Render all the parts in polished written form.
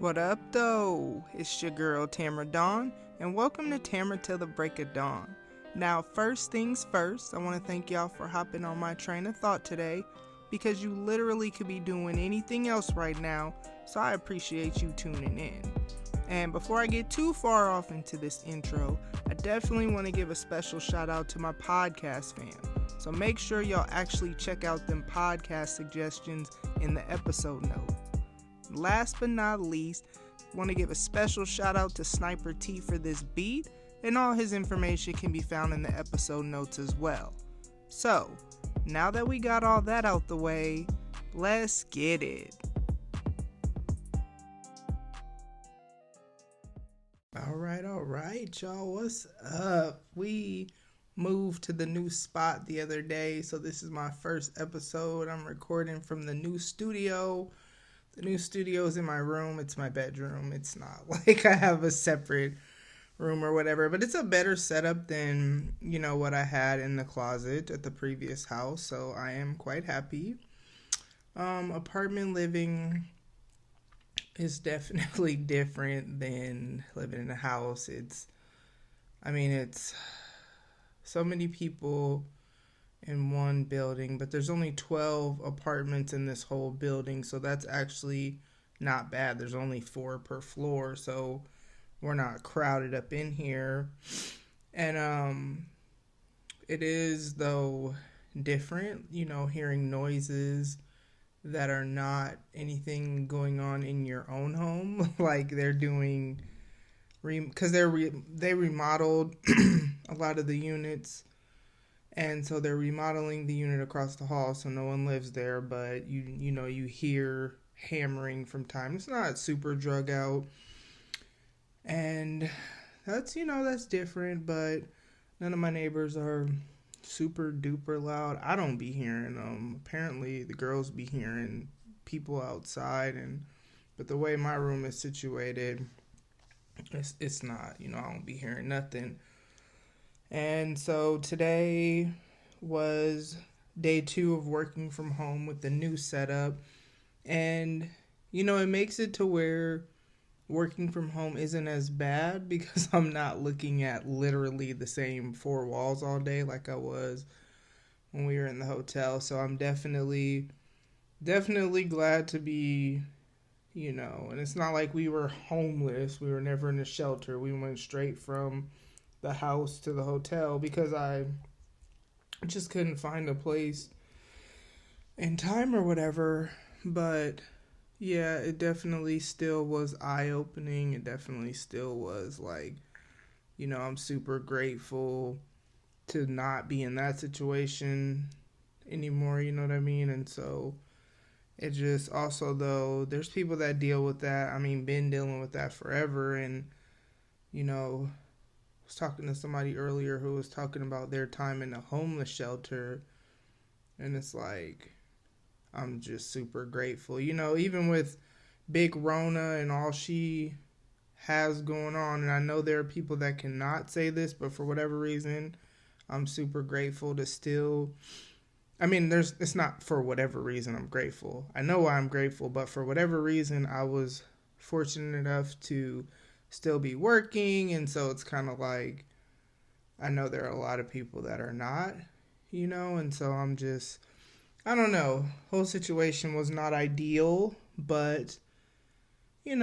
What up, though? It's your girl Tamara Dawn, and welcome to Tamara Till the Break of Dawn. Now, first things first, I want to thank y'all for hopping on my train of thought today, because you literally could be doing anything else right now, so I appreciate you tuning in. And before I get too far off into this intro, I definitely want to give a special shout out to my podcast fam. So make sure y'all actually check out them podcast suggestions in the episode note. Last but not least, want to give a special shout out to Sniper T for this beat, and all his information can be found in the episode notes as well. So, now that we got all that out the way, let's get it. Alright, y'all, what's up? We moved to the new spot the other day, so this is my first episode. I'm recording from the new studio. The new studio is in my room. It's my bedroom. It's not like I have a separate room or whatever, but it's a better setup than, what I had in the closet at the previous house, so I am quite happy. Apartment living is definitely different than living in a house. It's so many people in one building, but there's only 12 apartments in this whole building, so that's actually not bad. There's only 4 per floor, so we're not crowded up in here. And it is, though, different, hearing noises that are not anything going on in your own home. Like they're doing, because they remodeled a lot of the units, and so they're remodeling the unit across the hall, so no one lives there, but you hear hammering from time. It's not super drug out, and that's different, but none of my neighbors are super duper loud. I don't be hearing them. Apparently the girls be hearing people outside, but the way my room is situated, it's not, I don't be hearing nothing. And so today was day 2 of working from home with the new setup, and it makes it to where working from home isn't as bad because I'm not looking at literally the same 4 walls all day like I was when we were in the hotel. So I'm definitely glad to be, and it's not like we were homeless. We were never in a shelter. We went straight from the house to the hotel because I just couldn't find a place in time or whatever. But yeah, it definitely still was eye-opening. It definitely still was like, I'm super grateful to not be in that situation anymore, you know what I mean? And so it just also, though, there's people that deal with that. Been dealing with that forever. And, I was talking to somebody earlier who was talking about their time in a homeless shelter. And it's like, I'm just super grateful. Even with Big Rona and all she has going on, and I know there are people that cannot say this, but for whatever reason, I'm super grateful to still, it's not for whatever reason I'm grateful. I know why I'm grateful, but for whatever reason, I was fortunate enough to still be working, and so it's kind of like, I know there are a lot of people that are not, and so I'm just, I don't know. Whole situation was not ideal, but it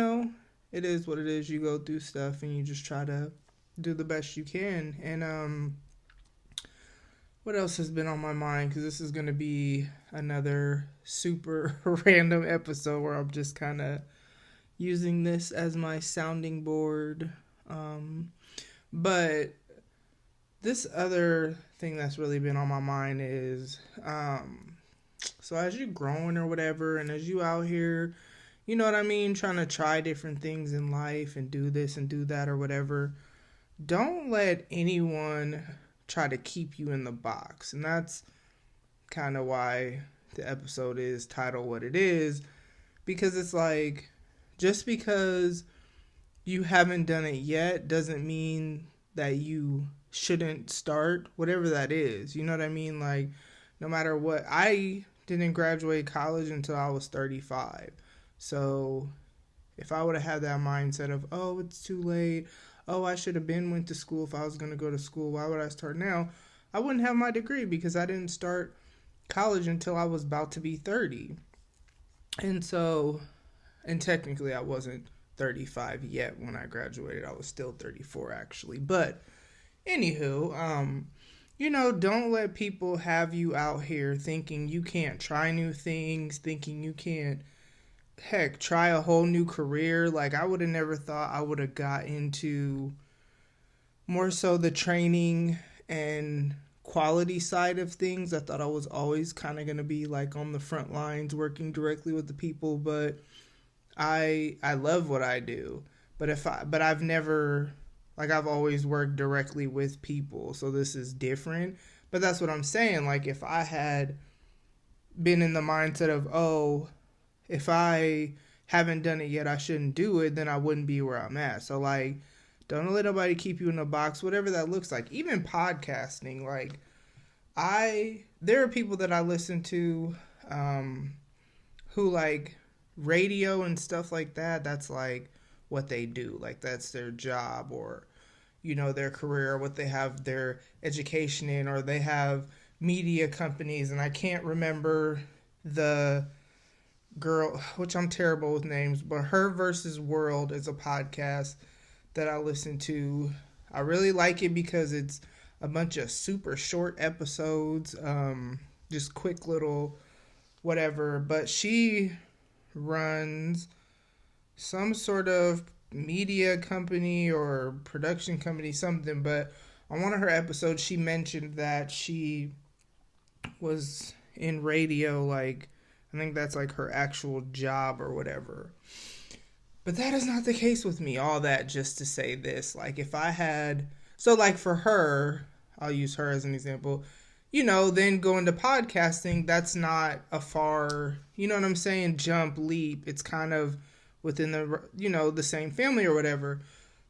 is what it is. You go through stuff and you just try to do the best you can. And what else has been on my mind? Because this is going to be another super random episode where I'm just kind of using this as my sounding board. But this other thing that's really been on my mind is, so as you're growing or whatever, and as you out here, trying to try different things in life and do this and do that or whatever, don't let anyone try to keep you in the box. And that's kind of why the episode is titled what it is, because it's like, just because you haven't done it yet doesn't mean that you shouldn't start whatever that is. You know what I mean? Like, no matter what, I didn't graduate college until I was 35. So if I would have had that mindset of, oh, it's too late, oh, I should have went to school if I was going to go to school, why would I start now? I wouldn't have my degree because I didn't start college until I was about to be 30. And so, and technically I wasn't 35 yet when I graduated. I was still 34 actually. But anywho, don't let people have you out here thinking you can't try new things, thinking you can't, heck, try a whole new career. Like, I would have never thought I would have got into more so the training and quality side of things. I thought I was always kind of going to be like on the front lines working directly with the people, but I love what I do. But I've never, like, I've always worked directly with people, so this is different. But that's what I'm saying. Like, if I had been in the mindset of, oh, if I haven't done it yet, I shouldn't do it, then I wouldn't be where I'm at. So, like, don't let nobody keep you in a box, whatever that looks like. Even podcasting, like, there are people that I listen to who, like, radio and stuff like that, that's, like, what they do. Like, that's their job or, their career, or what they have their education in, or they have media companies. And I can't remember the girl, which I'm terrible with names, but Her versus World is a podcast that I listen to. I really like it because it's a bunch of super short episodes, just quick little whatever. But she runs some sort of media company or production company, something. But on one of her episodes, she mentioned that she was in radio, like, I think that's like her actual job or whatever. But that is not the case with me. All that just to say this. Like, if I had... So, like, for her, I'll use her as an example, then going to podcasting, that's not a far, you know what I'm saying, jump, leap. It's kind of within the, the same family or whatever.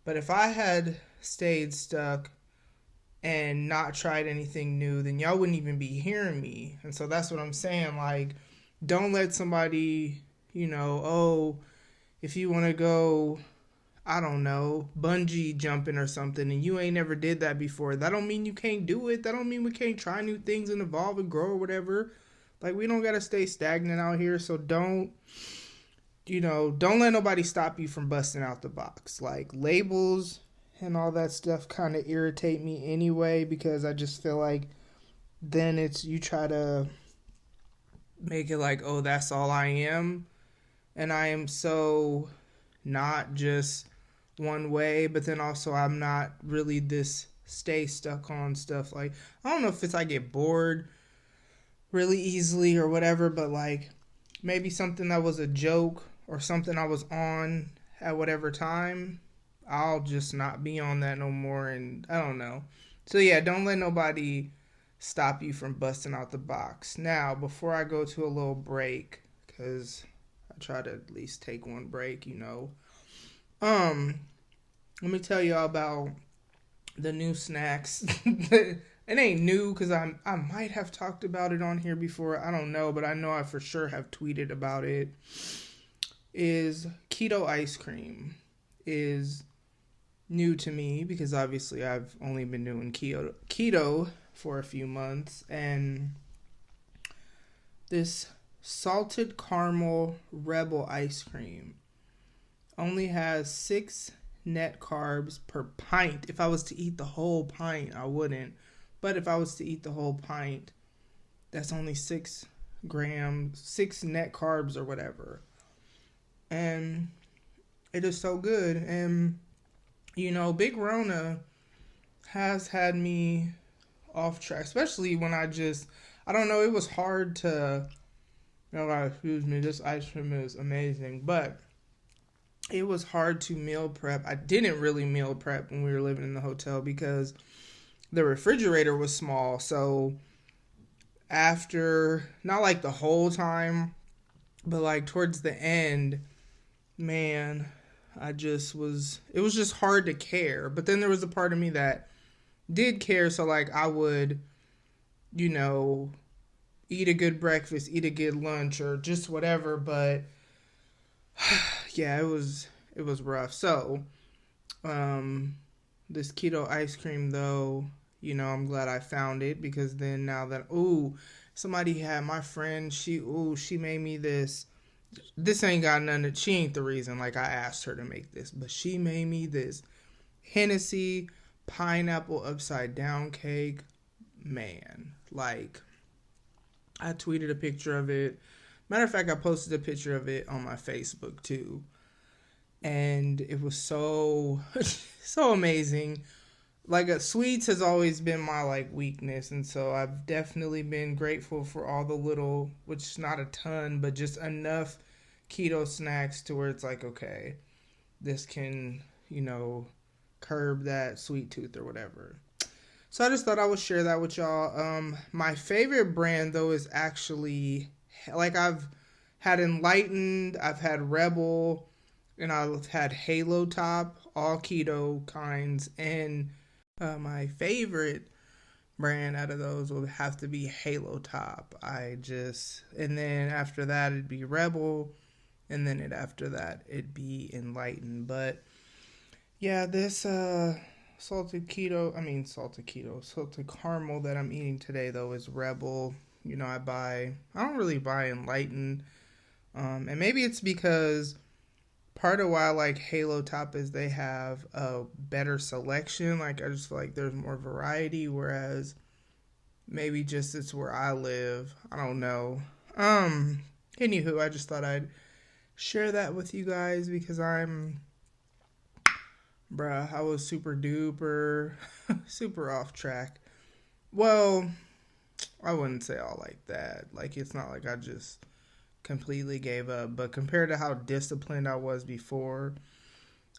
But if I had stayed stuck and not tried anything new, then y'all wouldn't even be hearing me. And so that's what I'm saying. Like, don't let somebody, oh, if you want to go, I don't know, bungee jumping or something, and you ain't never did that before, that don't mean you can't do it. That don't mean we can't try new things and evolve and grow or whatever. Like, we don't got to stay stagnant out here. So don't let nobody stop you from busting out the box. Like, labels and all that stuff kind of irritate me anyway, because I just feel like then it's, you try to make it like, oh, that's all I am. And I am so not just one way, but then also I'm not really this stay stuck on stuff. Like, I don't know if it's I get bored really easily or whatever, but like maybe something that was a joke or something I was on at whatever time, I'll just not be on that no more. And I don't know. So yeah, don't let nobody stop you from busting out the box. Now, before I go to a little break, because I try to at least take one break, let me tell y'all about the new snacks. It ain't new because I might have talked about it on here before. I don't know, but I know I for sure have tweeted about it. Is keto ice cream is new to me because obviously I've only been doing keto for a few months, and this salted caramel rebel ice cream only has 6 net carbs per pint. If I was to eat the whole pint, I wouldn't, but if I was to eat the whole pint, that's only 6 grams, 6 net carbs or whatever, and it is so good. And Big Rona has had me off track, especially when I don't know, it was hard to, excuse me, this ice cream is amazing, but it was hard to meal prep. I didn't really meal prep when we were living in the hotel because the refrigerator was small. So after, not like the whole time, but like towards the end, man, it was just hard to care. But then there was a part of me that did care. So like I would, eat a good breakfast, eat a good lunch, or just whatever. But yeah, it was rough. So, this keto ice cream though, I'm glad I found it, because then now that somebody had my friend, she made me this. This ain't got nothing. She ain't the reason. Like, I asked her to make this, but she made me this Hennessy pineapple upside down cake. Man, like, I tweeted a picture of it. Matter of fact, I posted a picture of it on my Facebook too. And it was so, so amazing. Like, sweets has always been my, like, weakness. And so I've definitely been grateful for all the little, which is not a ton, but just enough keto snacks to where it's like, okay, this can, curb that sweet tooth or whatever. So I just thought I would share that with y'all. My favorite brand though is actually, like, I've had Enlightened, I've had Rebel, and I've had Halo Top, all keto kinds. And my favorite brand out of those would have to be Halo Top. And then after that it'd be Rebel, and then after that it'd be Enlightened. But yeah, this salted caramel that I'm eating today though is Rebel. I don't really buy Enlightened. And maybe it's because part of why I like Halo Top is they have a better selection. Like, I just feel like there's more variety, whereas maybe just it's where I live. I don't know. Anywho, I just thought I'd share that with you guys because I was super duper, super off track. Well, I wouldn't say all like that. Like, it's not like I just completely gave up, but compared to how disciplined I was before,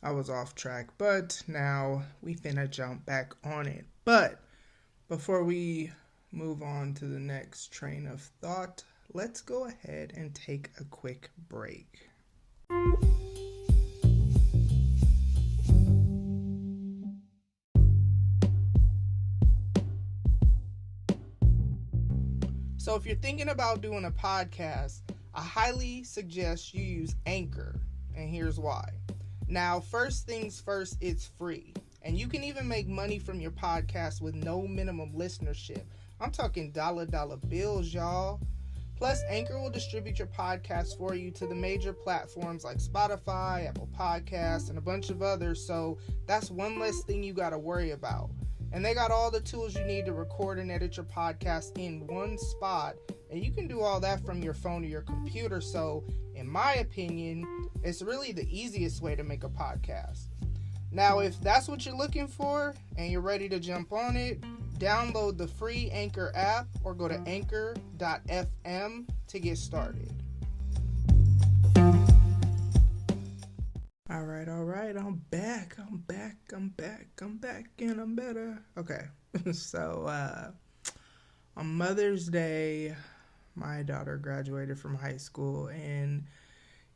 I was off track. But now we finna jump back on it. But before we move on to the next train of thought, let's go ahead and take a quick break. So if you're thinking about doing a podcast, I highly suggest you use Anchor, and here's why. Now, first things first, it's free, and you can even make money from your podcast with no minimum listenership. I'm talking dollar bills, y'all. Plus, Anchor will distribute your podcast for you to the major platforms like Spotify, Apple Podcasts, and a bunch of others, so that's one less thing you gotta worry about. And they got all the tools you need to record and edit your podcast in one spot. And you can do all that from your phone or your computer. So, in my opinion, it's really the easiest way to make a podcast. Now, if that's what you're looking for and you're ready to jump on it, download the free Anchor app or go to anchor.fm to get started. All right. I'm back, and I'm better. Okay. So, on Mother's Day, my daughter graduated from high school, and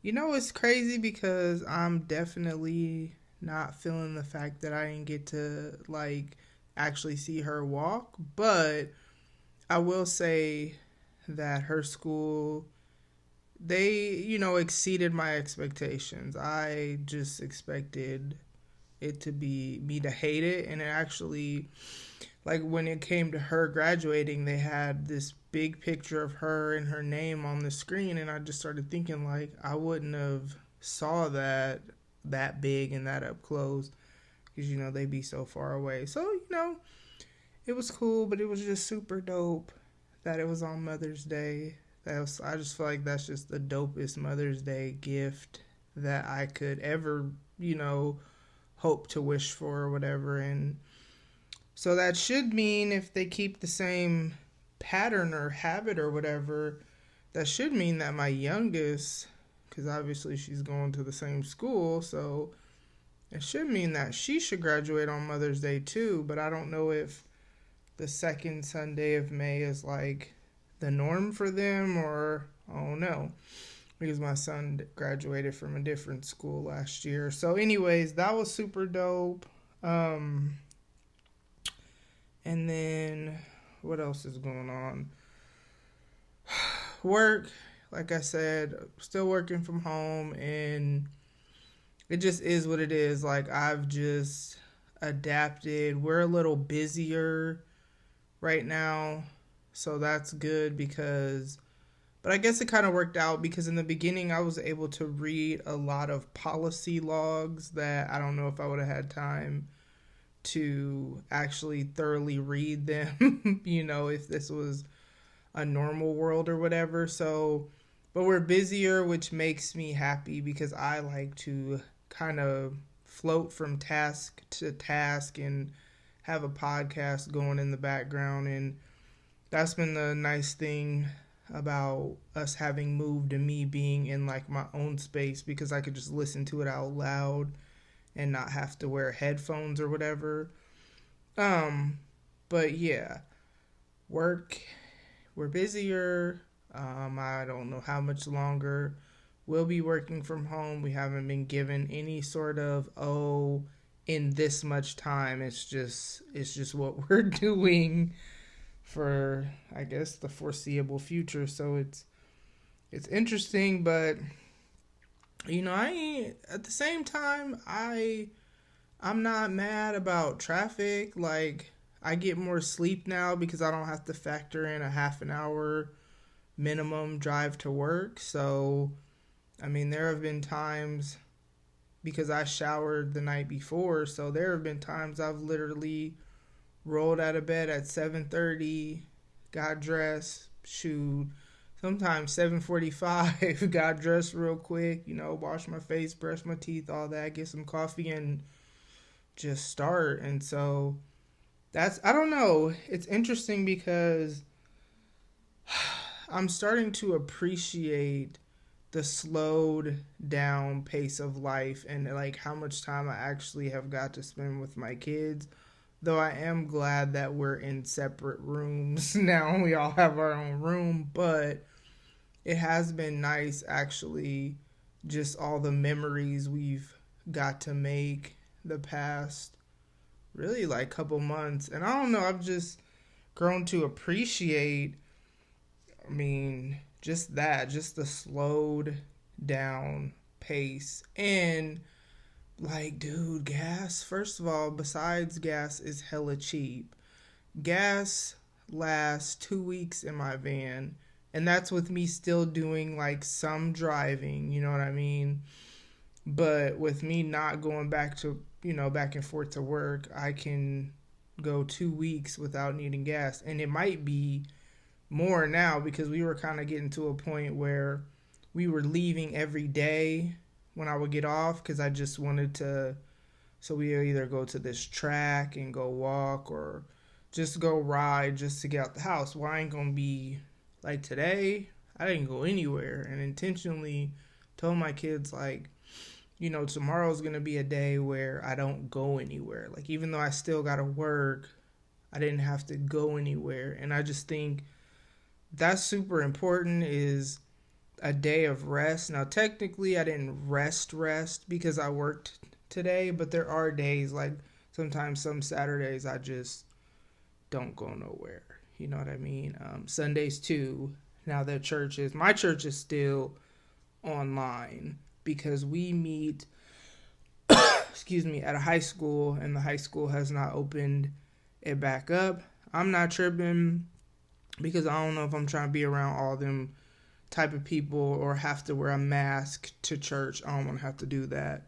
it's crazy because I'm definitely not feeling the fact that I didn't get to, like, actually see her walk, but I will say that her school, they, exceeded my expectations. I just expected it to be me to hate it, and it actually, like, when it came to her graduating, they had this big picture of her and her name on the screen, and I just started thinking, like, I wouldn't have saw that big and that up close, because, they'd be so far away. So, it was cool, but it was just super dope that it was on Mother's Day. I just feel like that's just the dopest Mother's Day gift that I could ever, hope to wish for or whatever. And so that should mean, if they keep the same pattern or habit or whatever, that should mean that my youngest, because obviously she's going to the same school, so it should mean that she should graduate on Mother's Day too. But I don't know if the second Sunday of May is like the norm for them, or I don't know, because my son graduated from a different school last year. So anyways, that was super dope. And then what else is going on? Work, like I said, still working from home, and it just is what it is. Like, I've just adapted. We're a little busier right now, so that's good because, but I guess it kind of worked out because in the beginning I was able to read a lot of policy logs that I don't know if I would have had time to actually thoroughly read them, if this was a normal world or whatever. So, but we're busier, which makes me happy because I like to kind of float from task to task and have a podcast going in the background. And that's been the nice thing about us having moved and me being in like my own space because I could just listen to it out loud and not have to wear headphones or whatever. But yeah, work, we're busier. I don't know how much longer we'll be working from home. We haven't been given any sort of, in this much time. It's just what we're doing for, I guess, the foreseeable future. So it's interesting, but at the same time, I'm not mad about traffic. Like, I get more sleep now because I don't have to factor in a half an hour minimum drive to work. So, I mean, there have been times because I showered the night before, so there have been times I've literally rolled out of bed at 7:30, got dressed, shoot, sometimes 7:45, got dressed real quick, wash my face, brush my teeth, all that, get some coffee, and just start. And so I don't know, it's interesting because I'm starting to appreciate the slowed down pace of life and like how much time I actually have got to spend with my kids. Though I am glad that we're in separate rooms now. We all have our own room, but it has been nice actually, just all the memories we've got to make the past really like couple months. And I don't know, I've just grown to appreciate, just the slowed down pace. And like, dude, gas, first of all, besides gas is hella cheap. Gas lasts 2 weeks in my van, and that's with me still doing like some driving, you know what I mean? But with me not going back to, back and forth to work, I can go 2 weeks without needing gas. And it might be more now because we were kind of getting to a point where we were leaving every day when I would get off because I just wanted to, so we either go to this track and go walk or just go ride just to get out the house. Well, I ain't gonna be like today, I didn't go anywhere and intentionally told my kids like, tomorrow's gonna be a day where I don't go anywhere. Like, even though I still gotta work, I didn't have to go anywhere. And I just think that's super important, is a day of rest. Now, technically, I didn't rest because I worked today, but there are days, like sometimes some Saturdays, I just don't go nowhere. You know what I mean? Sundays too. Now that my church is still online because we meet, excuse me, at a high school, and the high school has not opened it back up. I'm not tripping because I don't know if I'm trying to be around all them type of people or have to wear a mask to church. I don't want to have to do that.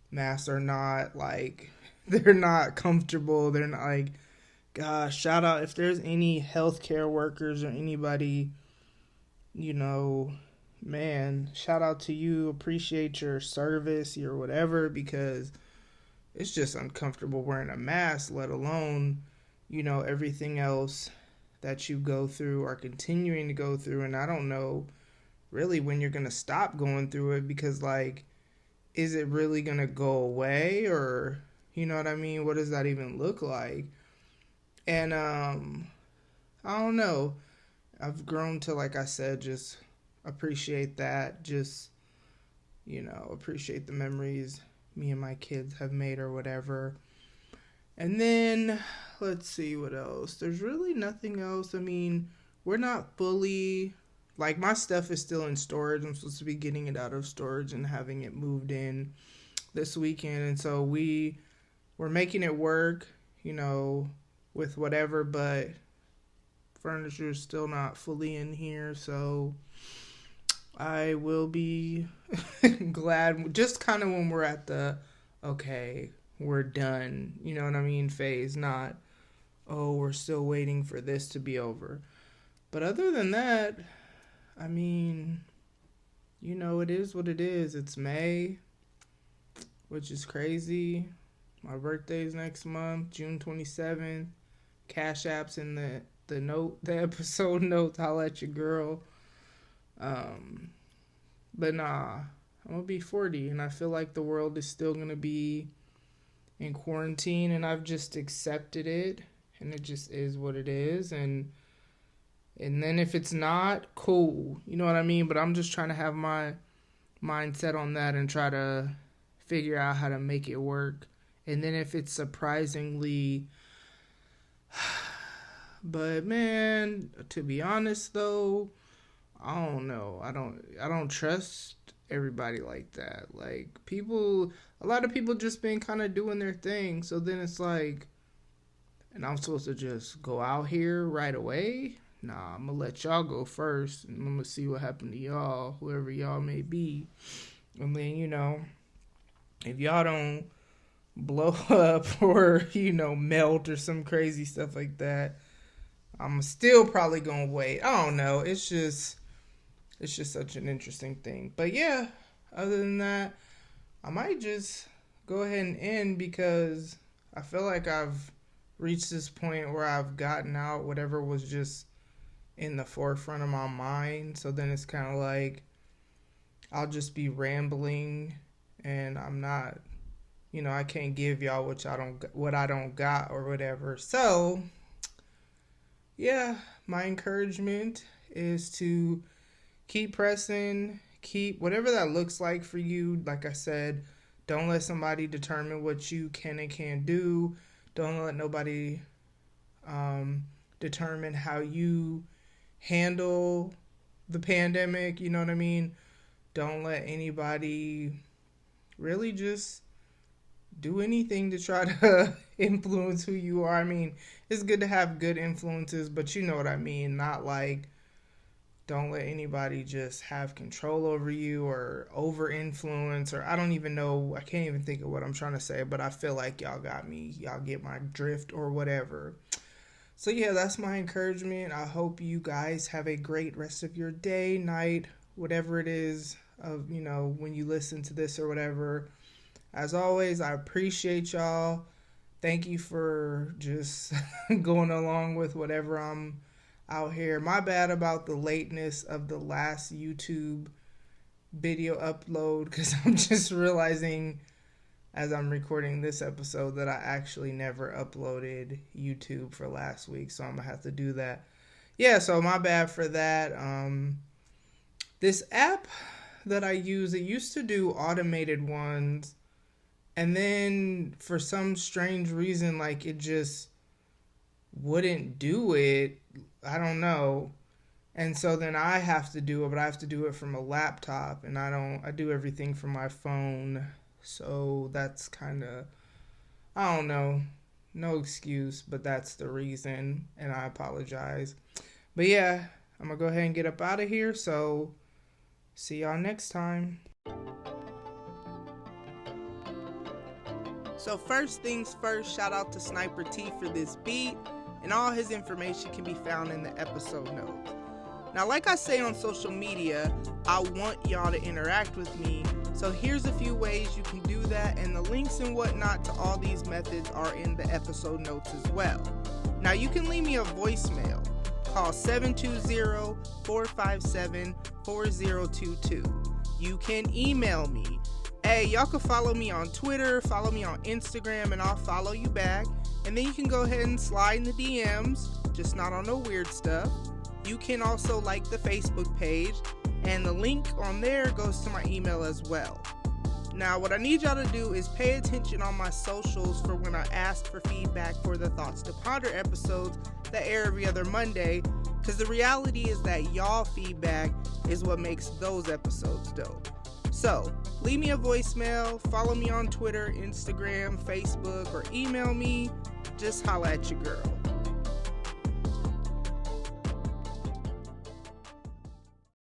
Masks are not like, they're not comfortable. They're not like, gosh, shout out if there's any healthcare workers or anybody, man, shout out to you. Appreciate your service, your whatever, because it's just uncomfortable wearing a mask, let alone, everything else that you go through or continuing to go through. And I don't know really when you're going to stop going through it because, like, is it really going to go away or, you know what I mean? What does that even look like? And I don't know. I've grown to, like I said, just appreciate that. Just, appreciate the memories me and my kids have made or whatever. And then, let's see what else. There's really nothing else. We're not fully, like, my stuff is still in storage. I'm supposed to be getting it out of storage and having it moved in this weekend, and so we're making it work, with whatever, but furniture is still not fully in here, so I will be glad just kind of when we're at the okay, we're done, you know what I mean, phase, not we're still waiting for this to be over. But other than that, I mean, it is what it is. It's May, which is crazy. My birthday's next month, June 27th. Cashapp's in the episode notes. Holla at your girl. But nah, I'm gonna be 40, and I feel like the world is still gonna be in quarantine, and I've just accepted it, and it just is what it is, and then if it's not, cool, you know what I mean? But I'm just trying to have my mindset on that and try to figure out how to make it work. And then if it's surprisingly, but man, to be honest though, I don't know. I don't trust everybody like that. Like a lot of people just been kind of doing their thing. So then it's like, and I'm supposed to just go out here right away? Nah, I'm gonna let y'all go first, and I'm gonna see what happened to y'all, whoever y'all may be. And then, if y'all don't blow up or, melt or some crazy stuff like that, I'm still probably gonna wait. I don't know. It's just such an interesting thing. But yeah, other than that, I might just go ahead and end because I feel like I've reached this point where I've gotten out whatever was just in the forefront of my mind. So then it's kind of like I'll just be rambling, and I'm not, I can't give y'all what I don't got or whatever. So yeah, my encouragement is to keep pressing, keep whatever that looks like for you. Like I said, don't let somebody determine what you can and can't do. Don't let nobody determine how you handle the pandemic, you know what I mean? Don't let anybody really just do anything to try to influence who you are. I mean, it's good to have good influences, but you know what I mean? Not like, don't let anybody just have control over you or over influence, or I don't even know, I can't even think of what I'm trying to say, but I feel like y'all got me. Y'all get my drift or whatever. So yeah, that's my encouragement. I hope you guys have a great rest of your day, night, whatever it is of, when you listen to this or whatever. As always, I appreciate y'all. Thank you for just going along with whatever I'm out here. My bad about the lateness of the last YouTube video upload, because I'm just realizing as I'm recording this episode that I actually never uploaded YouTube for last week, so I'm gonna have to do that. Yeah, so my bad for that. This app that I use, it used to do automated ones, and then for some strange reason, like, it just wouldn't do it. I don't know. And so then I have to do it, but I have to do it from a laptop, and I do everything from my phone. So that's kind of, I don't know, no excuse, but that's the reason, and I apologize. But yeah, I'm going to go ahead and get up out of here, so see y'all next time. So first things first, shout out to Sniper T for this beat, and all his information can be found in the episode notes. Now, like I say on social media, I want y'all to interact with me. So here's a few ways you can do that, and the links and whatnot to all these methods are in the episode notes as well. Now, you can leave me a voicemail. Call 720-457-4022. You can email me. Hey, y'all can follow me on Twitter, follow me on Instagram, and I'll follow you back. And then you can go ahead and slide in the DMs, just not on no weird stuff. You can also like the Facebook page, and the link on there goes to my email as well. Now, what I need y'all to do is pay attention on my socials for when I ask for feedback for the Thoughts to Ponder episodes that air every other Monday, because the reality is that y'all feedback is what makes those episodes dope. So, leave me a voicemail, follow me on Twitter, Instagram, Facebook, or email me. Just holla at your girl.